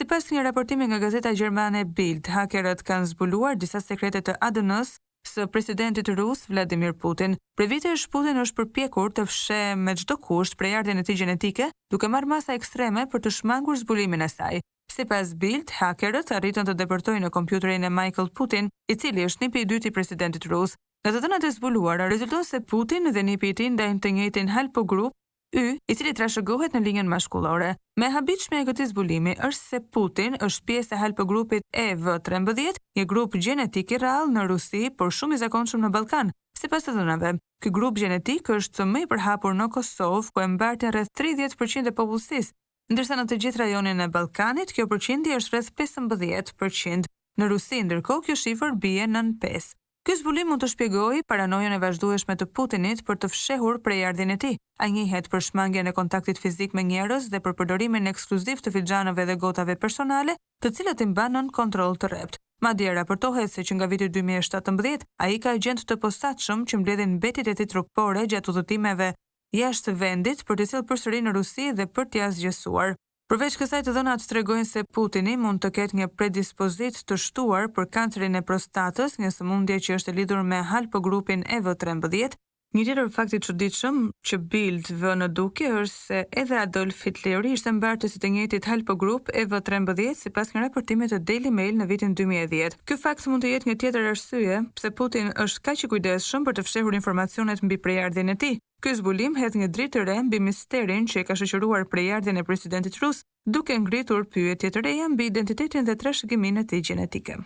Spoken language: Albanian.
Sipas një raportimi nga gazeta gjermane Bild, hakerët kanë zbuluar disa sekrete të ADN-s së presidentit rus Vladimir Putin. Për vitesh Putin është përpjekur të fshehë me çdo kusht prejardhjen e tij gjenetike, duke marrë masa ekstreme për të shmangur zbulimin e saj. Sipas Bild, hakerët arritën të depërtojnë në kompjuterin e Michael Putin, i cili është nipi i dytë i presidentit rus. Nga të dhënat e zbuluara, rezulton se Putin dhe nipi i tij ndajnë të njëjtin haplogrup Y, i cili trashëgohet në linjën mashkullore. Me habitshmja e këtij zbulimi është se Putin është pjesë e haplogrupit EV13, një grup gjenetik i rrallë në Rusi, por shumë i zakonshëm në Ballkan. Sipas të dhënave, ky grup gjenetik është më i përhapur në Kosovë, ku e mbartin rreth 30% e popullsisë, ndërsa në të gjithë rajonin e Ballkanit kjo përqindje është rreth 15%. Në Rusi, ndërkohë, kjo shifër bie nën 5%. Ky zbulim mund të shpjegojë paranojën e vazhdueshme të Putinit për të fshehur prejardhjen e tij. Ai njihet për shmangjen e kontaktit fizik me njerëz dhe për përdorimin ekskluziv të fixhanëve dhe gotave personale, të cilët i mban nën kontroll të rrept. Madje raportohet se që nga viti 2017 ai ka agent të posaçëm që mbledhin mbetjet e tij trupore gjatë udhëtimeve jashtë vendit për të cilë përsëri në Rusi dhe për t'i zgjesuar. Përveç kësaj, të dhënat tregojnë se Putini mund të ketë një predispozit të shtuar për kancerin e prostatës, një sëmundje që është e lidhur me haplogrupin EV13. Një tjetër fakt i çuditshëm që Bild vë në dukje është se edhe Adolf Hitleri ishte mbartës i të njëjtit haplogrup EV13 sipas një raportimi të Daily Mail në vitin 2010. Ky fakt mund të jetë një tjetër arsye pse Putin është kaq i kujdesshëm për të fshehur informacionet mbi prejardhjen e tij. Ky zbulim hedh një dritë të re mbi misterin që e ka shoqëruar prejardhjen e presidentit rus, duke ngritur pyetje të reja mbi identitetin dhe trashëgiminë e tij gjenetike.